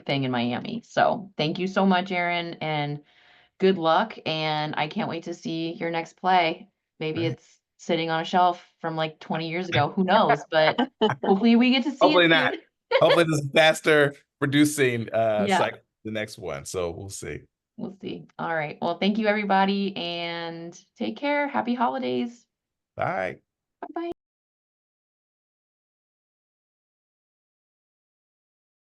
thing in Miami. So thank you so much, Erin, and good luck. And I can't wait to see your next play. Maybe it's sitting on a shelf from like 20 years ago. Who knows? But hopefully we get to see Hopefully it not. soon. Hopefully this is faster producing Yeah. the next one. So we'll see. We'll see. All right. Well, thank you, everybody, and take care. Happy holidays. Bye. Bye-bye.